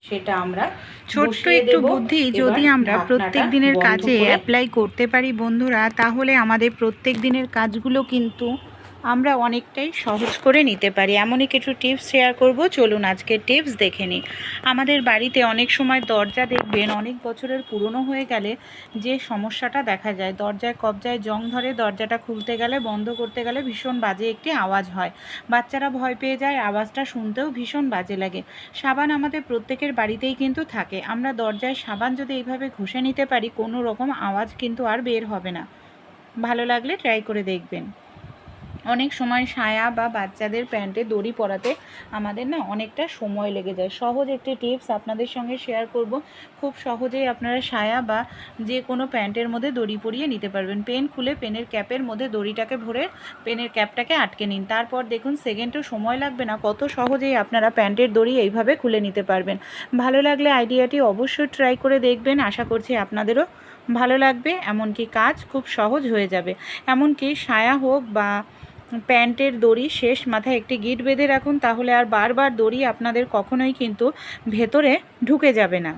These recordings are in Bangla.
সেটা আমরা ছোট্ট বসিয়ে একটু দেব। বুদ্ধি এবার যদি আমরা ঢাকনাটা প্রত্যেক দিনের বন্ধ কাজে করে অ্যাপ্লাই করতে পারি বন্ধুরা, তাহলে আমাদের প্রত্যেক দিনের কাজগুলো কিন্তু আমরা অনেকটাই সহজ করে নিতে পারি। এমনই কিছু টিপস শেয়ার করব, চলুন আজকে টিপস দেখে নিই। আমাদের বাড়িতে অনেক সময় দরজা দেখবেন অনেক বছরের পুরনো হয়ে গেলে যে সমস্যাটা দেখা যায়, দরজায় কবজায় জং ধরে, দরজাটা খুলতে গেলে বন্ধ করতে গেলে ভীষণ বাজে একটি আওয়াজ হয়, বাচ্চারা ভয় পেয়ে যায়, আওয়াজটা শুনতেও ভীষণ বাজে লাগে। সাবান আমাদের প্রত্যেকের বাড়িতেই কিন্তু থাকে, আমরা দরজায় সাবান যদি এইভাবে ঘষে নিতে পারি কোনো রকম আওয়াজ কিন্তু আর বের হবে না। ভালো লাগলে ট্রাই করে দেখবেন। অনেক সময় সায়া বা বাচ্চাদের প্যান্টে দড়ি পরাতে আমাদের না অনেকটা সময় লেগে যায়। সহজ একটি টিপস আপনাদের সঙ্গে শেয়ার করব। খুব সহজেই আপনারা সায়া বা যে কোনো প্যান্টের মধ্যে দড়ি পরিয়ে নিতে পারবেন। পেন খুলে পেনের ক্যাপের মধ্যে দড়িটাকে ভরে পেনের ক্যাপটাকে আটকে নিন, তারপর দেখুন সেকেন্ডও সময় লাগবে না, কত সহজেই আপনারা প্যান্টের দড়ি এইভাবে খুলে নিতে পারবেন। ভালো লাগলে আইডিয়াটি অবশ্যই ট্রাই করে দেখবেন, আশা করছি আপনাদেরও ভালো লাগবে, এমনকি কাজ খুব সহজ হয়ে যাবে। এমনকি সায়া হোক বা প্যান্টের দড়ি শেষ মাথায় একটি গিঁট বেঁধে রাখুন, তাহলে আর বারবার দড়ি আপনাদের কখনোই কিন্তু ভেতরে ঢুকে যাবে না।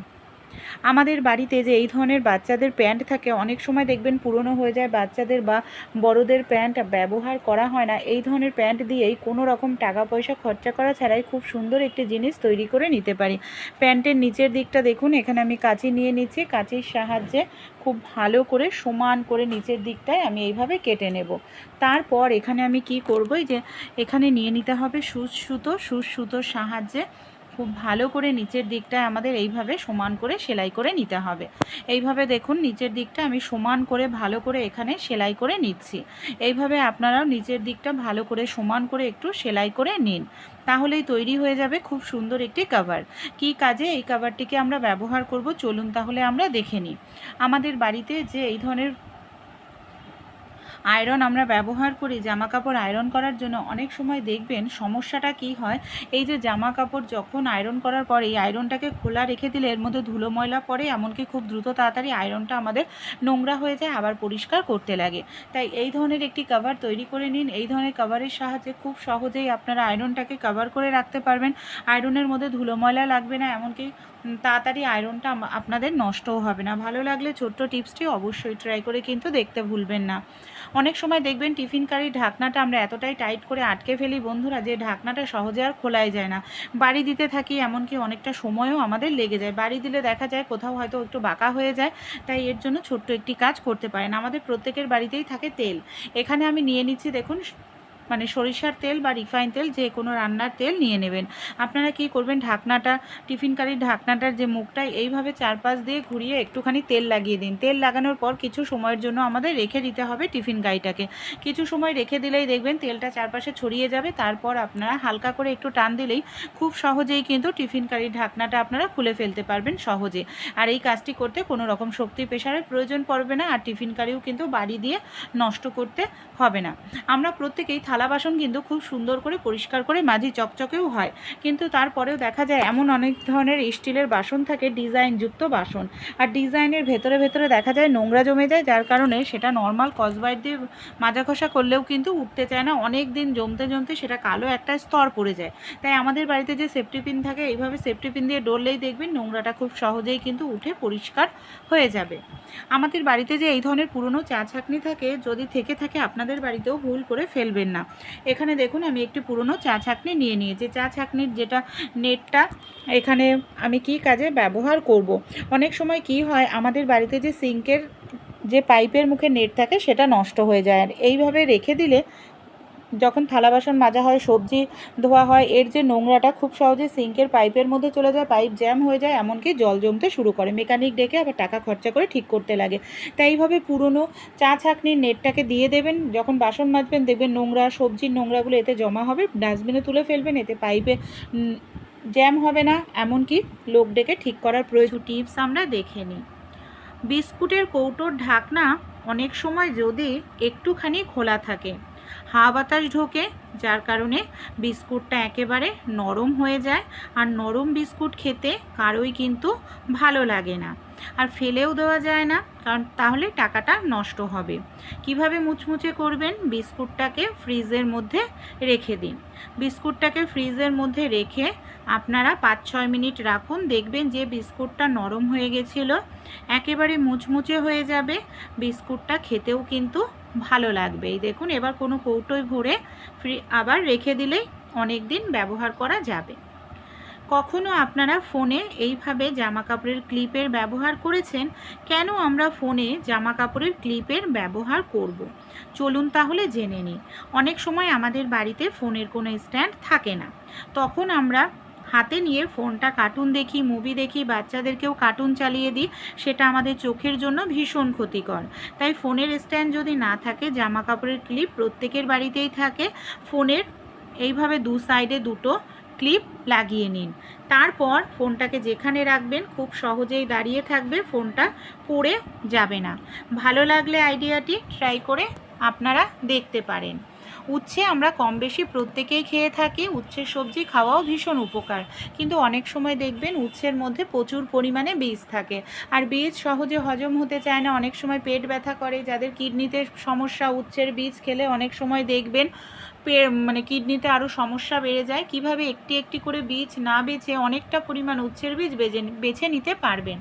আমাদের বাড়িতে যে এই ধরনের বাচ্চাদের প্যান্ট থাকে, অনেক সময় দেখবেন পুরনো হয়ে যায়, বাচ্চাদের বা বড়দের প্যান্ট ব্যবহার করা হয় না, এই ধরনের প্যান্ট দিয়েই কোনো রকম টাকা পয়সা খরচা করা ছাড়াই খুব সুন্দর একটি জিনিস তৈরি করে নিতে পারি। প্যান্টের নিচের দিকটা দেখুন, এখানে আমি কাঁচি নিয়ে নিচ্ছি, কাঁচির সাহায্যে খুব ভালো করে সমান করে নিচের দিকটায় আমি এইভাবে কেটে নেব। তারপর এখানে আমি কি করব, এই যে এখানে নিয়ে নিতে হবে সুতোর সাহায্যে খুব ভালো করে নিচের দিকটায় আমাদের এইভাবে সমান করে সেলাই করে নিতে হবে। এইভাবে দেখুন নিচের দিকটা আমি সমান করে ভালো করে এখানে সেলাই করে নিচ্ছি। এইভাবে আপনারাও নিচের দিকটা ভালো করে সমান করে একটু সেলাই করে নিন, তাহলেই তৈরি হয়ে যাবে খুব সুন্দর একটি কভার। কী কাজে এই কভারটিকে আমরা ব্যবহার করব চলুন তাহলে আমরা দেখে নিই। আমাদের বাড়িতে যে এই ধরনের আয়রন আমরা ব্যবহার করি জামা কাপড় আয়রন করার জন্য, অনেক সময় দেখবেন সমস্যাটা কি হয়, এই যে জামা কাপড় যখন আয়রন করার পরে এই আয়রনটাকে খোলা রেখে দিলে এর মধ্যে ধুলো ময়লা পড়ে, এমনকি খুব দ্রুত তাড়াতাড়ি আয়রনটা আমাদের নোংরা হয়ে যায়, আবার পরিষ্কার করতে লাগে। তাই এই ধরনের একটি কভার তৈরি করে নিন। এই ধরনের কভারের সাহায্যে খুব সহজেই আপনারা আয়রনটাকে কভার করে রাখতে পারবেন। আয়রনের মধ্যে ধুলো ময়লা লাগবে না, এমনকি তাড়াতাড়ি আয়রনটা আপনাদের নষ্টও হবে না। ভালো লাগলে ছোট্ট টিপসটি অবশ্যই ট্রাই করে কিন্তু দেখতে ভুলবেন না। অনেক সময় দেখবেন টিফিন কারির ঢাকনাটা আমরা এতটাই টাইট করে আটকে ফেলি বন্ধুরা, যে ঢাকনাটা সহজে আর খোলাই যায় না। বাড়ি দিতে থাকি, এমনকি অনেকটা সময়ও আমাদের লেগে যায়। বাড়ি দিলে দেখা যায় কোথাও হয়তো একটু বাঁকা হয়ে যায়, তাই এর জন্য ছোট্ট একটি কাজ করতে পারেন। আমাদের প্রত্যেকের বাড়িতেই থাকে তেল, এখানে আমি নিয়ে নিচ্ছি দেখুন মানে সরিষার তেল বা রিফাইন তেল, যে কোনো রান্নার তেল নিয়ে নেবেন। আপনারা কি করবেন, ঢাকনাটা টিফিন কারির ঢাকনাটার যে মুখটা এইভাবে চারপাশ দিয়ে ঘুরিয়ে একটুখানি তেল লাগিয়ে দিন। তেল লাগানোর পর কিছু সময়ের জন্য আমাদের রেখে দিতে হবে টিফিন কারিটাকে। কিছু সময় রেখে দিলেই দেখবেন তেলটা চারপাশে ছড়িয়ে যাবে, তারপর আপনারা হালকা করে একটু টান দিলেই খুব সহজেই কিন্তু টিফিন কারির ঢাকনাটা আপনারা খুলে ফেলতে পারবেন সহজে। আর এই কাজটি করতে কোনো রকম শক্তি প্রেশারের প্রয়োজন পড়বে না, আর টিফিন কারিও কিন্তু বাড়ি দিয়ে নষ্ট করতে হবে না। আমরা প্রত্যেকেই থালা বাসন কিন্তু খুব সুন্দর করে পরিষ্কার করে মাজি, চকচকেও হয়, কিন্তু তারপরেও দেখা যায় এমন অনেক ধরনের স্টিলের বাসন থাকে, ডিজাইনযুক্ত বাসন, আর ডিজাইনের ভেতরে ভেতরে দেখা যায় নোংরা জমে যায়, যার কারণে সেটা নর্মাল স্কচব্রাইট দিয়ে মাজা ঘষা করলেও কিন্তু উঠতে চায় না, অনেক দিন জমতে জমতে সেটা কালো একটা স্তর পড়ে যায়। তাই আমাদের বাড়িতে যে সেফটি পিন থাকে, এইভাবে সেফটি পিন দিয়ে ডললেই দেখবেন নোংরাটা খুব সহজেই কিন্তু উঠে পরিষ্কার হয়ে যাবে। আমাদের বাড়িতে যে এই ধরনের পুরনো চা ছাঁকনি থাকে, যদি থেকে থাকে আপনাদের বাড়িতেও ভুল করে ফেলবেন না। এখানে দেখুন আমি একটি পুরনো চা ছাঁকনি নিয়ে নিয়েছি। চা ছাঁকনির যেটা নেটটা এখানে আমি কি কাজে ব্যবহার করব। অনেক সময় কি হয়, আমাদের বাড়িতে যে সিঙ্কের যে পাইপের মুখে নেট থাকে সেটা নষ্ট হয়ে যায়, আর এইভাবে রেখে দিলে যখন থালা বাসন মাজা হয়, সবজি ধোয়া হয়, এর যে নোংরাটা খুব সহজে সিঙ্কের পাইপের মধ্যে চলে যায়, পাইপ জ্যাম হয়ে যায়, এমনকি জল জমতে শুরু করে, মেকানিক ডেকে আবার টাকা খরচা করে ঠিক করতে লাগে। তাই এইভাবে পুরনো চা ছাঁকনির নেটটাকে দিয়ে দেবেন, যখন বাসন মাজবেন দেখবেন নোংরা সবজির নোংরাগুলো এতে জমা হবে, ডাস্টবিনে তুলে ফেলবেন, এতে পাইপে জ্যাম হবে না, এমনকি লোক ডেকে ঠিক করার প্রয়োজন। টিপস আমরা দেখে নিই। বিস্কুটের কৌটোর ঢাকনা অনেক সময় যদি একটুখানি খোলা থাকে, হাওয়া বাতাস ঢোকে, যার কারণে বিস্কুটটা একেবারে নরম হয়ে যায়। আর নরম বিস্কুট খেতে কারোই কিন্তু ভালো লাগে না, আর ফেলেও দেওয়া যায় না, কারণ তাহলে টাকাটা নষ্ট হবে। কিভাবে মুচমুচে করবেন? বিস্কুটটাকে ফ্রিজের মধ্যে রেখে দিন। বিস্কুটটাকে ফ্রিজের মধ্যে রেখে আপনারা 5-6 মিনিট রাখুন, দেখবেন যে বিস্কুটটা নরম হয়ে গেছিলো, একেবারে মুচমুচে হয়ে যাবে। বিস্কুটটা খেতেও কিন্তু ভালো লাগবে। এই দেখুন, এবার কোনো কৌটোয় ভরে আবার রেখে দিলেই অনেক দিন ব্যবহার করা যাবে। কখনো আপনারা ফোনে এইভাবে জামা কাপড়ের ক্লিপের ব্যবহার করেছেন? কেন আমরা ফোনে জামা কাপড়ের ক্লিপের ব্যবহার করব? চলুন তাহলে জেনে নিই। অনেক সময় আমাদের বাড়িতে ফোনের কোনো স্ট্যান্ড থাকে না, তখন আমরা হাতে নিয়ে ফোনটা কার্টুন দেখি, মুভি দেখি, বাচ্চাদেরকেও কার্টুন চালিয়ে দিই, সেটা আমাদের চোখের জন্য ভীষণ ক্ষতিকর। তাই ফোনের স্ট্যান্ড যদি না থাকে, জামা কাপড়ের ক্লিপ প্রত্যেকের বাড়িতেই থাকে। ফোনের এইভাবে দু সাইডে দুটো ক্লিপ লাগিয়ে নিন। তারপর ফোনটাকে যেখানে রাখবেন খুব সহজেই দাঁড়িয়ে থাকবে, ফোনটা পড়ে যাবে না। ভালো লাগলে আইডিয়াটি ট্রাই করে আপনারা দেখতে পারেন। উচ্ছে আমরা কম বেশি প্রত্যেকেই খেয়ে থাকি, উচ্ছের সবজি খাওয়াও ভীষণ উপকার, কিন্তু অনেক সময় দেখবেন উচ্ছের মধ্যে প্রচুর পরিমাণে বীজ থাকে, আর বীজ সহজে হজম হতে চায় না, অনেক সময় পেট ব্যথা করে। যাদের কিডনিতে সমস্যা, উচ্ছের বীজ খেলে অনেক সময় দেখবেন কিডনিতে আরও সমস্যা বেড়ে যায়। কিভাবে একটি একটি করে বীজ না বেছে অনেকটা পরিমাণ উচ্ছের বীজ বেছে নিতে পারবেন।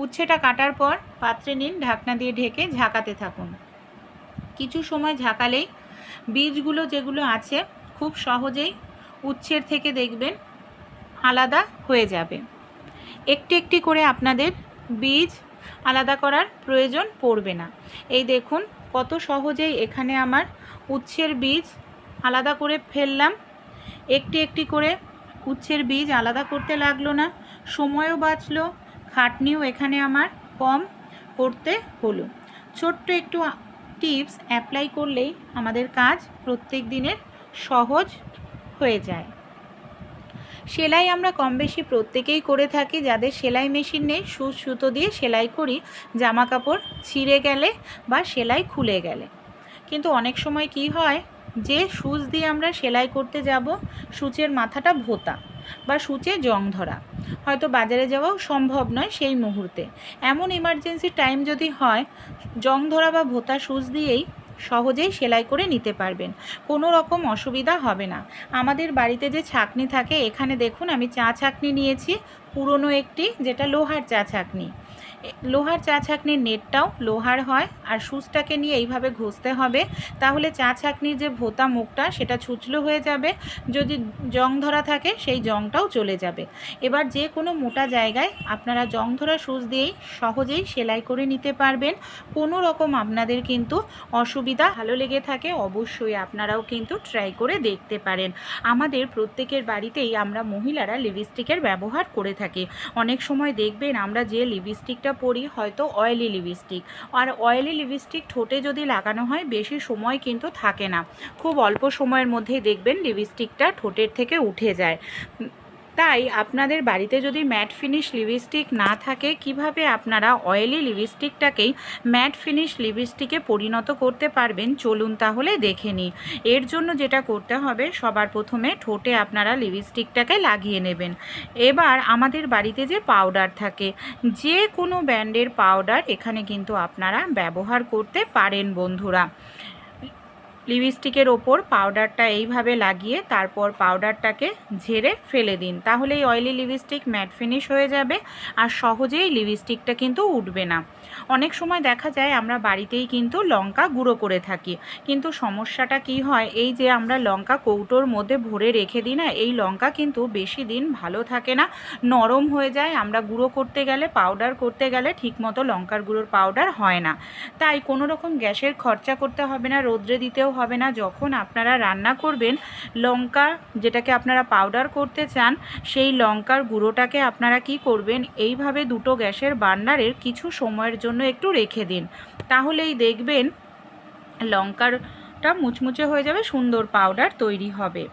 উচ্ছেটা কাটার পর পাত্রে নিন, ঢাকনা দিয়ে ঢেকে ঝাঁকাতে থাকুন। কিছু সময় ঝাঁকালেই বীজগুলো যেগুলো আছে খুব সহজেই উচ্ছের থেকে দেখবেন আলাদা হয়ে যাবে। একটি একটি করে আপনাদের বীজ আলাদা করার প্রয়োজন পড়বে না। এই দেখুন কত সহজেই এখানে আমার উচ্ছের বীজ আলাদা করে ফেললাম। একটি একটি করে উচ্ছের বীজ আলাদা করতে লাগলো না, সময়ও বাঁচলো, খাটনিও এখানে আমার কম করতে হলো। ছোট্ট একটু টিপস অ্যাপ্লাই করলেই আমাদের কাজ প্রত্যেক দিনের সহজ হয়ে যায়। সেলাই আমরা কম বেশি প্রত্যেকেই করে থাকি। যাদের সেলাই মেশিন নেই, সুচ সুতো দিয়ে সেলাই করি জামা কাপড় ছিঁড়ে গেলে বা সেলাই খুলে গেলে। কিন্তু অনেক সময় কি হয়, যে সুচ দিয়ে আমরা সেলাই করতে যাব, সূচের মাথাটা ভোঁতা বা সূচে জং ধরা, হয়তো বাজারে যাওয়াও সম্ভব নয় সেই মুহূর্তে। এমন ইমার্জেন্সি টাইম যদি হয়, জং ধরা বা ভোঁতা সুচ দিয়েই সহজেই সেলাই করে নিতে পারবেন, কোনো রকম অসুবিধা হবে না। আমাদের বাড়িতে যে ছাঁকনি থাকে, এখানে দেখুন আমি চা ছাঁকনি নিয়েছি, পুরনো একটি, যেটা লোহার চা ছাঁকনি। লোহার চা ছাঁকনির নেটটাও লোহার হয়, আর সুচটাকে নিয়ে এইভাবে ঘষতে হবে, তাহলে চা ছাঁকনির যে ভোঁতা মুখটা সেটা ছুঁচলো হয়ে যাবে, যদি জং ধরা থাকে সেই জংটাও চলে যাবে। এবার যে কোনো মোটা জায়গায় আপনারা জং ধরা সুচ দিয়েই সহজেই সেলাই করে নিতে পারবেন, কোনো রকম আপনাদের কিন্তু অসুবিধা ভালো লেগে থাকে অবশ্যই আপনারাও কিন্তু ট্রাই করে দেখতে পারেন। আমাদের প্রত্যেকের বাড়িতেই আমরা মহিলারা লিপস্টিকের ব্যবহার করে থাকি। অনেক সময় দেখবেন আমরা যে লিপস্টিকটা পরি হয়তো অয়েলি লিপস্টিক, আর অয়েলি লিপস্টিক ঠোঁটে যদি লাগানো হয় বেশি সময় কিন্তু থাকে না, খুব অল্প সময়ের মধ্যেই দেখবেন লিপস্টিকটা ঠোঁটের থেকে উঠে যায়। তাই আপনাদের বাড়িতে যদি ম্যাট ফিনিশ লিপস্টিক না থাকে, কিভাবে আপনারা অয়েলি লিপস্টিকটাকেই ম্যাট ফিনিশ লিপস্টিকে পরিণত করতে পারবেন, চলুন তাহলে দেখে নিই। এর জন্য যেটা করতে হবে, সবার প্রথমে ঠোঁটে আপনারা লিপস্টিকটাকে লাগিয়ে নেবেন। এবার আমাদের বাড়িতে যে পাউডার থাকে, যে কোনো ব্র্যান্ডের পাউডার এখানে কিন্তু আপনারা ব্যবহার করতে পারেন বন্ধুরা। লিপস্টিকের ওপর পাউডারটা এইভাবে লাগিয়ে তারপর পাউডারটাকে ঝেড়ে ফেলে দিন, তাহলে এই অয়েলি লিপস্টিক ম্যাট ফিনিশ হয়ে যাবে, আর সহজেই লিপস্টিকটা কিন্তু উঠবে না। অনেক সময় দেখা যায় আমরা বাড়িতেই কিন্তু লঙ্কা গুঁড়ো করে থাকি, কিন্তু সমস্যাটা কি হয়, এই যে আমরা লঙ্কা কৌটোর মধ্যে ভরে রেখে দিই না, এই লঙ্কা কিন্তু বেশি দিন ভালো থাকে না, নরম হয়ে যায়। আমরা গুঁড়ো করতে গেলে, পাউডার করতে গেলে ঠিকমতো লঙ্কার গুঁড়োর পাউডার হয় না। তাই কোনো রকম গ্যাসের খরচা করতে হবে না, রোদ্রে দিতেও হবে না। যখন আপনারা রান্না করবেন, লঙ্কা যেটাকে আপনারা পাউডার করতে চান, সেই লঙ্কার গুঁড়োটাকে আপনারা কি করবেন, এইভাবে দুটো গ্যাসের বার্নারের কিছু সময়ের জন্য একটু রেখে দিন, তাহলেই দেখবেন লঙ্কারটা মুচমুচে হয়ে যাবে, সুন্দর পাউডার তৈরি হবে।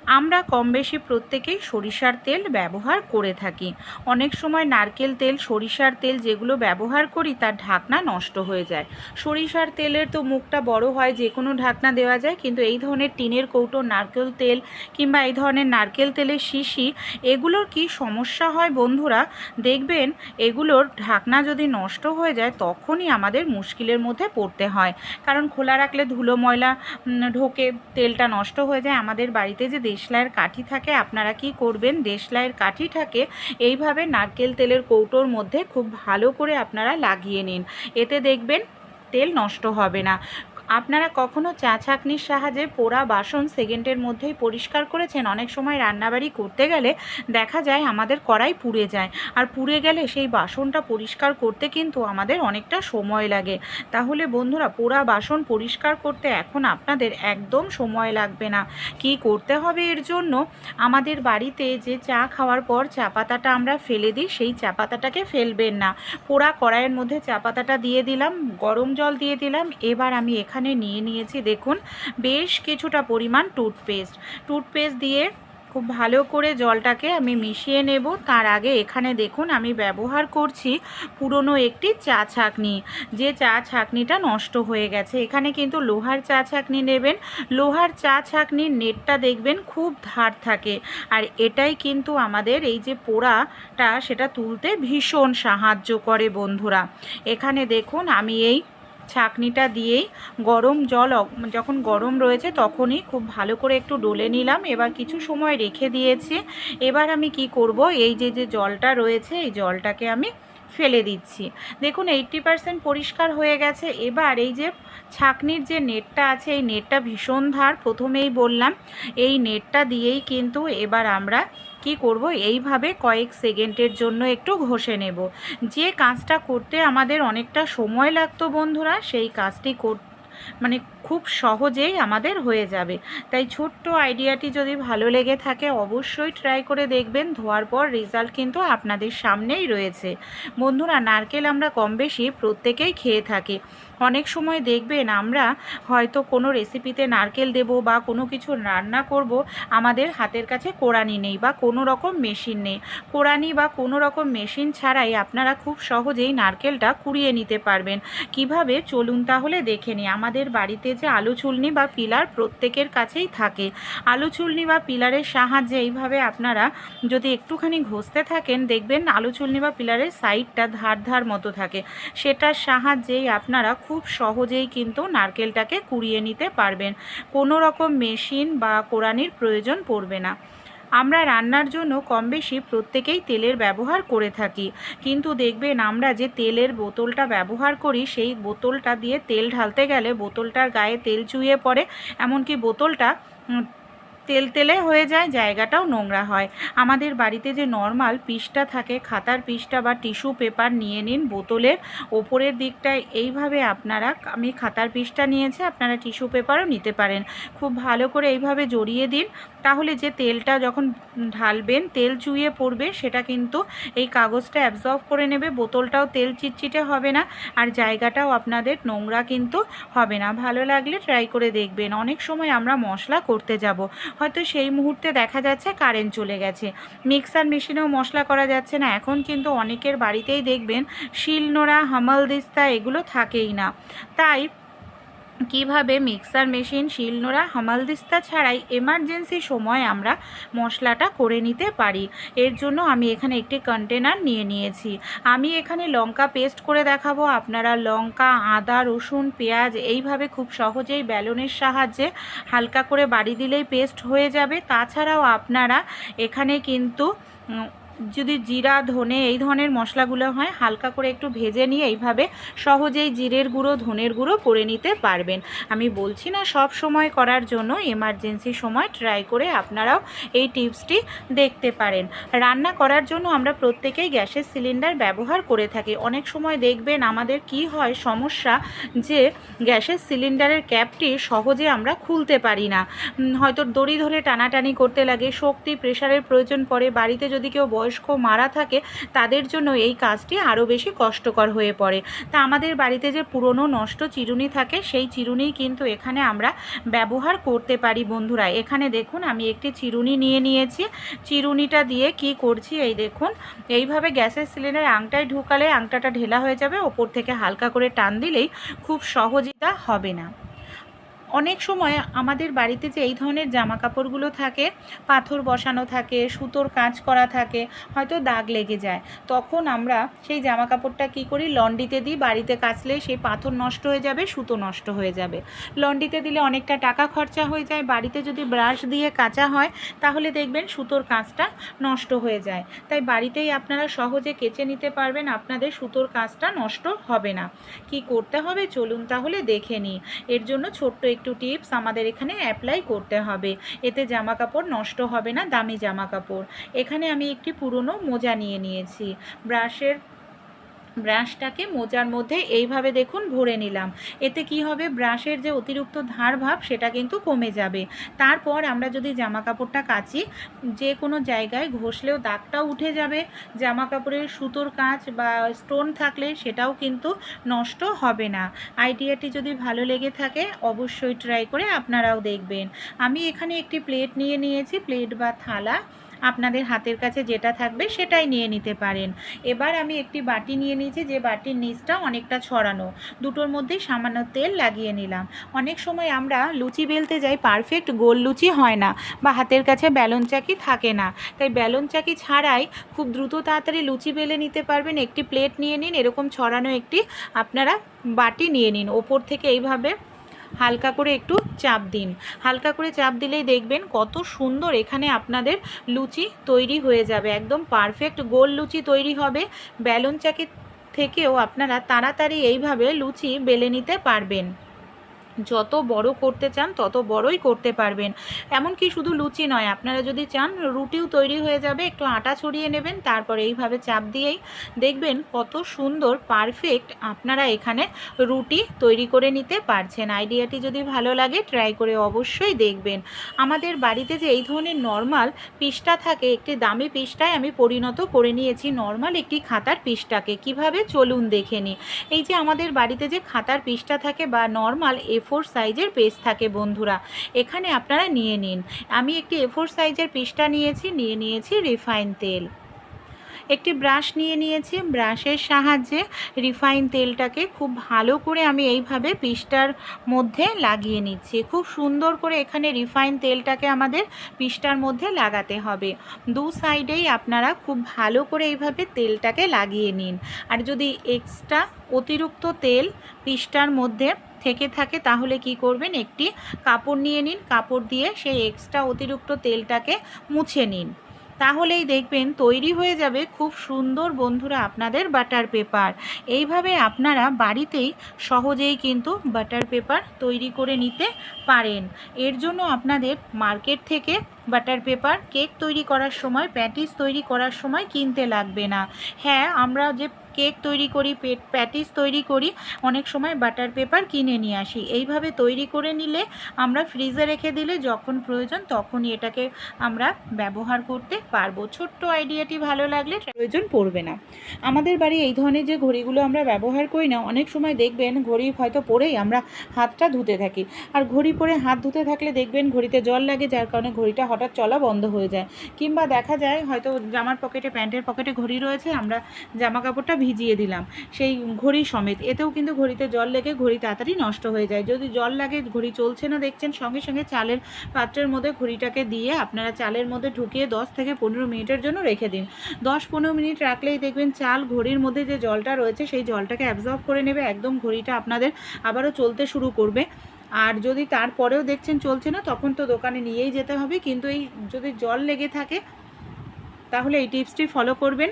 আমরা কম বেশি প্রত্যেকেই সরিষার তেল ব্যবহার করে থাকি। অনেক সময় নারকেল তেল, সরিষার তেল যেগুলো ব্যবহার করি তার ঢাকনা নষ্ট হয়ে যায়। সরিষার তেলের তো মুখটা বড় হয়, যে কোনো ঢাকনা দেওয়া যায়, কিন্তু এই ধরনের টিনের কৌটো নারকেল তেল কিংবা এই ধরনের নারকেল তেলের শিশি, এগুলোর কি সমস্যা হয় বন্ধুরা, দেখবেন এগুলোর ঢাকনা যদি নষ্ট হয়ে যায় তখনই আমাদের মুশকিলের মধ্যে পড়তে হয়। কারণ খোলা রাখলে ধুলো ময়লা ঢোকে, তেলটা নষ্ট হয়ে যায়। আমাদের বাড়িতে যে দেশলাইয়ের কাঠি থাকে, আপনারা কি করবেন, দেশলাইয়ের কাঠিটাকে এইভাবে নারকেল তেলের কৌটোর মধ্যে খুব ভালো করে আপনারা লাগিয়ে নিন, এতে দেখবেন তেল নষ্ট হবে না। আপনারা কখনো চা ছাঁকনির সাহায্যে পোড়া বাসন সেকেন্ডের মধ্যেই পরিষ্কার করেছেন? অনেক সময় রান্নাবাড়ি করতে গেলে দেখা যায় আমাদের কড়াই পুড়ে যায়, আর পুড়ে গেলে সেই বাসনটা পরিষ্কার করতে কিন্তু আমাদের অনেকটা সময় লাগে। তাহলে বন্ধুরা, পোড়া বাসন পরিষ্কার করতে এখন আপনাদের একদম সময় লাগবে না। কি করতে হবে এর জন্য, আমাদের বাড়িতে যে চা খাওয়ার পর চা পাতাটা আমরা ফেলে দিই, সেই চা পাতাটাকে ফেলবেন না। পোড়া কড়াইয়ের মধ্যে চা পাতাটা দিয়ে দিলাম, গরম জল দিয়ে দিলাম। এবার আমি এখানে নিয়ে নিয়েছি দেখুন বেশ কিছুটা পরিমাণ টুথপেস্ট দিয়ে খুব ভালো করে জলটাকে আমি মিশিয়ে নেব। তার আগে এখানে দেখুন আমি ব্যবহার করছি পুরনো একটি চা ছাঁকনি, যে চা ছাঁকনিটা নষ্ট হয়ে গেছে। এখানে কিন্তু লোহার চা ছাঁকনি নেবেন। লোহার চা ছাঁকনির নেটটা দেখবেন খুব ধার থাকে, আর এটাই কিন্তু আমাদের এই যে পোড়াটা সেটা তুলতে ভীষণ সাহায্য করে বন্ধুরা। এখানে দেখুন আমি এই ছাঁকনিটা দিয়েই গরম জল যখন গরম রয়েছে তখনই খুব ভালো করে একটু ডলে নিলাম। এবার কিছু সময় রেখে দিয়েছি। এবার আমি কি করব, এই যে জলটা রয়েছে এই জলটাকে আমি ফেলে দিচ্ছি। দেখুন 80% পরিষ্কার হয়ে গেছে। এবার এই যে ছাঁকনির যে নেটটা আছে, এই নেটটা ভীষণ ধার, প্রথমেই বললাম, এই নেটটা দিয়েই কিন্তু এবার আমরা কি করব, এইভাবে কয়েক সেকেন্ডের জন্য একটু ঘষে নেব। যে কাজটা করতে আমাদের অনেকটা সময় লাগতো বন্ধুরা, সেই কাজটি মানে খুব সহজেই আমাদের হয়ে যাবে। তাই ছোট্ট আইডিয়াটি যদি ভালো লেগে থাকে অবশ্যই ট্রাই করে দেখবেন। ধোয়ার পর রেজাল্ট কিন্তু আপনাদের সামনেই রয়েছে। বন্ধুরা, নারকেল আমরা কম বেশি প্রত্যেকেই খেয়ে থাকি। অনেক সময় দেখবেন আমরা হয়তো কোনো রেসিপিতে নারকেল দেব বা কোনো কিছু রান্না করব, আমাদের হাতের কাছে কোড়ানি নেই বা কোনো রকম মেশিন নেই। কোড়ানি বা কোনো রকম মেশিন ছাড়াই আপনারা খুব সহজেই নারকেলটা কুড়িয়ে নিতে পারবেন। কিভাবে, চলুন তাহলে দেখে নিই। আমাদের বাড়িতে যে আলু ছুলনি বা পিলার প্রত্যেকের কাছেই থাকে। আলু ছুলনি বা পিলারের সাহায্যে এইভাবে আপনারা যদি একটুখানি ঘষতে থাকেন দেখবেন আলু ছুলনি বা পিলারের সাইডটা ধার ধার মতো থাকে। সেটার সাহায্যেই আপনারা খুব সহজেই কিন্তু নারকেলটাকে কুড়িয়ে নিতে পারবেন। কোনো রকম মেশিন বা কোড়ানির প্রয়োজন পড়বে না। আমরা রান্নার জন্য কম বেশি প্রত্যেকেই তেলের ব্যবহার করে থাকি, কিন্তু দেখবেন আমরা যে তেলের বোতলটা ব্যবহার করি সেই বোতলটা দিয়ে তেল ঢালতে গেলে বোতলটার গায়ে তেল চুইয়ে পড়ে, এমনকি বোতলটা তেলে হয়ে যায়, জায়গাটাও নোংরা হয়। আমাদের বাড়িতে যে নর্মাল পিসটা থাকে, খাতার পিসটা বা টিস্যু পেপার নিয়ে নিন, বোতলের ওপরের দিকটায় এইভাবে আপনারা, আমি খাতার পিসটা নিয়েছি, আপনারা টিস্যু পেপারও নিতে পারেন, খুব ভালো করে এইভাবে জড়িয়ে দিন। তাহলে যে তেলটা যখন ঢালবেন তেল চুইয়ে পড়বে, সেটা কিন্তু এই কাগজটা অ্যাবজর্ব করে নেবে, বোতলটাও তেল চিটচিটে হবে না, আর জায়গাটাও আপনাদের নোংরা কিন্তু হবে না। ভালো লাগলে ট্রাই করে দেখবেন। অনেক সময় আমরা মশলা করতে যাব, হয়তো সেই মুহূর্তে দেখা যাচ্ছে কারেন্ট চলে গেছে, মিক্সার মেশিনেও মশলা করা যাচ্ছে না। এখন কিন্তু অনেকের বাড়িতেই দেখবেন শিলনোড়া, হামালদিস্তা এগুলো থাকেই না। তাই কিভাবে মিক্সার মেশিন, শিলনোড়া, হামালদিস্তা ছাড়াই এমার্জেন্সি সময় আমরা মশলাটা করে নিতে পারি। এর জন্য আমি এখানে একটি কন্টেনার নিয়ে নিয়েছি। আমি এখানে লঙ্কা পেস্ট করে দেখাবো। আপনারা লঙ্কা, আদা, রসুন, পেঁয়াজ এইভাবে খুব সহজেই বেলনের সাহায্যে হালকা করে বাড়ি দিলেই পেস্ট হয়ে যাবে। তাছাড়াও আপনারা এখানে কিন্তু যদি জিরা, ধনে এই ধরনের মশলাগুলো হয়, হালকা করে একটু ভেজে নিয়ে এইভাবে সহজেই জিরের গুঁড়ো, ধনের গুঁড়ো করে নিতে পারবেন। আমি বলছি না সব সময় করার জন্য, এমার্জেন্সি সময় ট্রাই করে আপনারাও এই টিপসটি দেখতে পারেন। রান্না করার জন্য আমরা প্রত্যেকেই গ্যাসের সিলিন্ডার ব্যবহার করে থাকি। অনেক সময় দেখবেন আমাদের কি হয় সমস্যা, যে গ্যাসের সিলিন্ডারের ক্যাপটি সহজে আমরা খুলতে পারি না, হয়তো দড়ি ধরে টানাটানি করতে লাগে, শক্তি, প্রেশারের প্রয়োজন পড়ে। বাড়িতে যদি কেউ বয়স্ক বয়স্ক মারা থাকে তাদের জন্য এই কাজটি আরও বেশি কষ্টকর হয়ে পড়ে। তা আমাদের বাড়িতে যে পুরনো নষ্ট চিরুনি থাকে সেই চিরুনি কিন্তু এখানে আমরা ব্যবহার করতে পারি বন্ধুরা। এখানে দেখুন আমি একটি চিরুনি নিয়ে নিয়েছি। চিরুনিটা দিয়ে কি করছি এই দেখুন, এইভাবে গ্যাসের সিলিন্ডার আংটায় ঢুকালে আংটাটা ঢেলা হয়ে যাবে, ওপর থেকে হালকা করে টান দিলেই খুব সহজে হবে না। অনেক সময় আমাদের বাড়িতে যে এই ধরনের জামা কাপড়গুলো থাকে, পাথর বসানো থাকে, সুতোর কাজ করা থাকে, হয়তো দাগ লেগে যায়, তখন আমরা সেই জামা কাপড়টা কী করি, লন্ড্রিতে দিই। বাড়িতে কাচলে সেই পাথর নষ্ট হয়ে যাবে, সুতো নষ্ট হয়ে যাবে। লন্ড্রিতে দিলে অনেকটা টাকা খরচা হয়ে যায়। বাড়িতে যদি ব্রাশ দিয়ে কাচা হয় তাহলে দেখবেন সুতোর কাজটা নষ্ট হয়ে যায়। তাই বাড়িতেই আপনারা সহজে কেচে নিতে পারবেন, আপনাদের সুতোর কাজটা নষ্ট হবে না। কি করতে হবে চলুন তাহলে দেখে নিই। এর জন্য ছোট্ট একটু টিপস আমাদের এখানে অ্যাপ্লাই করতে হবে, এতে জামা কাপড় নষ্ট হবে না, দামি জামা কাপড়। এখানে আমি একটি পুরনো মোজা নিয়ে নিয়েছি। ব্রাশটাকে মোজার মধ্যে এইভাবে দেখুন ভরে নিলাম। এতে কি হবে, ব্রাশের যে অতিরিক্ত ধার ভাব সেটা কিন্তু কমে যাবে। তারপর আমরা যদি জামা কাপড়টা কাচি, যে কোনো জায়গায় ঘষলেও দাগটাও উঠে যাবে, জামা কাপড়ের সুতোর কাজ বা স্টোন থাকলে সেটাও কিন্তু নষ্ট হবে না। আইডিয়াটি যদি ভালো লেগে থাকে অবশ্যই ট্রাই করে আপনারাও দেখবেন। আমি এখানে একটি প্লেট নিয়ে নিয়েছি, প্লেট বা থালা আপনাদের হাতের কাছে যেটা থাকবে সেটাই নিয়ে নিতে পারেন। এবার আমি একটি বাটি নিয়ে নিয়েছি, যে বাটির নিচটা অনেকটা ছড়ানো, দুটোর মধ্যেই সামান্য তেল লাগিয়ে নিলাম। অনেক সময় আমরা লুচি বেলতে যাই, পারফেক্ট গোল লুচি হয় না, বা হাতের কাছে বেলন চাকি থাকে না। তাই বেলন চাকি ছাড়াই খুব দ্রুত তাড়াতাড়ি লুচি বেলে নিতে পারবেন। একটি প্লেট নিয়ে নিন, এরকম ছড়ানো একটি আপনারা বাটি নিয়ে নিন, ওপর থেকে এইভাবে হালকা করে একটু চাপ দিন। হালকা করে চাপ দিলেই দেখবেন কত সুন্দর এখানে আপনাদের লুচি তৈরি হয়ে যাবে, একদম পারফেক্ট গোল লুচি তৈরি হবে। বেলন চাকি থেকেও আপনারা তাড়াতাড়ি এইভাবে লুচি বেলে নিতে পারবেন। যত বড় করতে চান তত বড়ই করতে পারবেন। এমনকি শুধু লুচি নয়, আপনারা যদি চান রুটিও তৈরি হয়ে যাবে। একটু আটা ছড়িয়ে নেবেন, তারপর এইভাবে চাপ দিয়েই দেখবেন কত সুন্দর পারফেক্ট আপনারা এখানে রুটি তৈরি করে নিতে পারছেন। আইডিয়াটি যদি ভালো লাগে ট্রাই করে অবশ্যই দেখবেন। আমাদের বাড়িতে যে এই ধরনের নর্মাল পিসটা থাকে, একটি দামি পিসটায় আমি পরিণত করে নিয়েছি নর্মাল একটি খাতার পিসটাকে। কিভাবে চলুন দেখে নিই। এই যে আমাদের বাড়িতে যে খাতার পিসটা থাকে বা নর্মাল A4 সাইজের পেজ থাকে বন্ধুরা, এখানে আপনারা নিয়ে নিন। আমি একটি A4 সাইজের পিসটা নিয়েছি রিফাইন তেল। একটি ব্রাশ নিয়ে নিয়েছি, ব্রাশের সাহায্যে রিফাইন তেলটাকে খুব ভালো করে আমি এইভাবে পিসটার মধ্যে লাগিয়ে নিচ্ছি। খুব সুন্দর করে এখানে রিফাইন তেলটাকে আমাদের পিসটার মধ্যে লাগাতে হবে। দু সাইডেই আপনারা খুব ভালো করে এইভাবে তেলটাকে লাগিয়ে নিন। আর যদি এক্সট্রা অতিরিক্ত তেল পিসটার মধ্যে থেকে থাকে তাহলে কি করবেন, একটি কাপড় নিয়ে নিন, কাপড় দিয়ে সেই এক্সট্রা অতিরিক্ত তেলটাকে মুছে নিন। তাহলেই দেখবেন তৈরি হয়ে যাবে খুব সুন্দর বন্ধুরা আপনাদের বাটার পেপার। এইভাবে আপনারা বাড়িতেই সহজেই কিন্তু বাটার পেপার তৈরি করে নিতে পারেন। এর জন্য আপনাদের মার্কেট থেকে বাটার পেপার কেক তৈরি করার সময়, প্যাটিস তৈরি করার সময় কিনতে লাগবে না। হ্যাঁ, আমরা যে কেক তৈরি করি, প্যাটিস তৈরি করি, অনেক সময় বাটার পেপার কিনে নিয়ে আসি। এইভাবে তৈরি করে নিলে আমরা ফ্রিজে রেখে দিলে যখন প্রয়োজন তখনই এটাকে আমরা ব্যবহার করতে পারবো। ছোট্ট আইডিয়াটি ভালো লাগলে প্রয়োজন পড়বে না। আমাদের বাড়ি এই ধরনের যে ঘড়িগুলো আমরা ব্যবহার করি না, অনেক সময় দেখবেন ঘড়ি হয়তো পরেই আমরা হাতটা ধুতে থাকি, আর ঘড়ি পরে হাত ধুতে থাকলে দেখবেন ঘড়িতে জল লাগে, যার কারণে ঘড়িটা হঠাৎ চলা বন্ধ হয়ে যায়। কিংবা দেখা যায় হয়তো জামার পকেটে, প্যান্টের পকেটে ঘড়ি রয়েছে, আমরা জামা কাপড়টা ভিজিয়ে দিলাম সেই ঘড়ি সমেত, এতেও কিন্তু ঘড়িতে জল লেগে ঘড়ি তাড়াতাড়ি নষ্ট হয়ে যায়। যদি জল লাগে, ঘড়ি চলছে না দেখছেন, সঙ্গে সঙ্গে চালের পাত্রের মধ্যে ঘড়িটাকে দিয়ে আপনারা চালের মধ্যে ঢুকিয়ে 10 থেকে 15 মিনিটের জন্য রেখে দিন। 10-15 মিনিট রাখলেই দেখবেন চাল ঘড়ির মধ্যে যে জলটা রয়েছে সেই জলটাকে অ্যাবজর্ব করে নেবে, একদম ঘড়িটা আপনাদের আবারও চলতে শুরু করবে। আর যদি তারপরেও দেখছেন চলছে না, তখন তো দোকানে নিয়েই যেতে হবে। কিন্তু এই যদি জল লেগে থাকে তাহলে এই টিপসটি ফলো করবেন।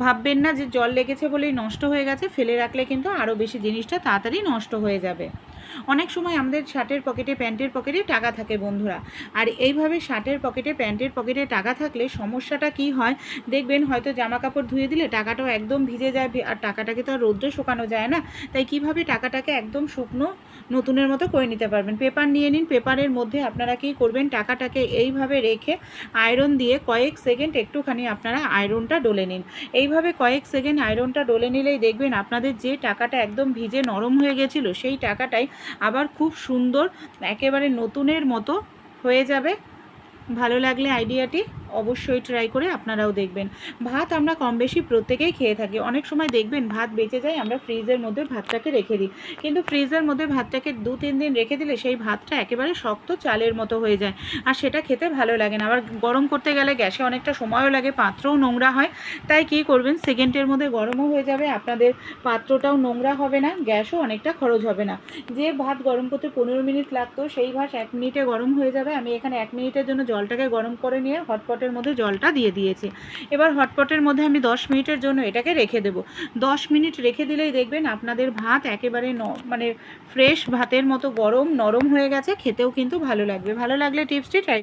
ভাববেন না যে জল লেগেছে বলেই নষ্ট হয়ে গেছে, ফেলে রাখলে কিন্তু আরও বেশি জিনিসটা তাড়াতাড়ি নষ্ট হয়ে যাবে। অনেক সময় আমাদের শার্টের পকেটে, প্যান্টের পকেটে টাকা থাকে বন্ধুরা। আর এইভাবে শার্টের পকেটে, প্যান্টের পকেটে টাকা থাকলে সমস্যাটা কি হয় দেখবেন, হয়তো জামা কাপড় ধুয়ে দিলে টাকাটাও একদম ভিজে যায়, আর টাকাটাকে তো আর রোদ্রে শুকানো যায় না। তাই কিভাবে টাকাটাকে একদম শুকনো নতুনের মতো করে নিতে পারবেন। পেপার নিয়ে নিন, পেপারের মধ্যে আপনারা কী করবেন, টাকাটাকে এইভাবে রেখে আয়রন দিয়ে কয়েক সেকেন্ড একটুখানি আপনারা আয়রনটা ডলে নিন। এইভাবে কয়েক সেকেন্ড আয়রনটা ডলে নিলেই দেখবেন আপনাদের যে টাকাটা একদম ভিজে নরম হয়ে গেছিলো সেই টাকাটাই আবার খুব সুন্দর একেবারে নতুনের মতো হয়ে যাবে। ভালো লাগলে আইডিয়াটি অবশ্যই ট্রাই করে আপনারাও দেখবেন। ভাত আমরা কম বেশি প্রত্যেকেই খেয়ে থাকি। অনেক সময় দেখবেন ভাত বেঁচে যায়, আমরা ফ্রিজের মধ্যে ভাতটাকে রেখে দিই, কিন্তু ফ্রিজের মধ্যে ভাতটাকে 2-3 দিন রেখে দিলে সেই ভাতটা একেবারে শক্ত চালের মতো হয়ে যায়, আর সেটা খেতে ভালো লাগে না। আবার গরম করতে গেলে গ্যাসে অনেকটা সময়ও লাগে, পাত্রও নোংরা হয়। তাই কী করবেন, সেকেন্ডের মধ্যে গরমও হয়ে যাবে, আপনাদের পাত্রটাও নোংরা হবে না, গ্যাসও অনেকটা খরচ হবে না। যে ভাত গরম করতে 15 মিনিট লাগতো সেই ভাত 1 মিনিটে গরম হয়ে যাবে। আমি এখানে 1 মিনিটের জন্য জলটাকে গরম করে নিয়ে হটপটের মধ্যে জলটা দিয়ে দিয়েছি। এবার হটপটের মধ্যে আমি 10 মিনিটের জন্য এটাকে রেখে দেব। 10 মিনিট রেখে দিলেই দেখবেন আপনাদের ভাত একেবারে মানে ফ্রেশ ভাতের মতো গরম নরম হয়ে গেছে, খেতেও কিন্তু ভালো লাগবে। ভালো লাগলে টিপসটি ট্রাই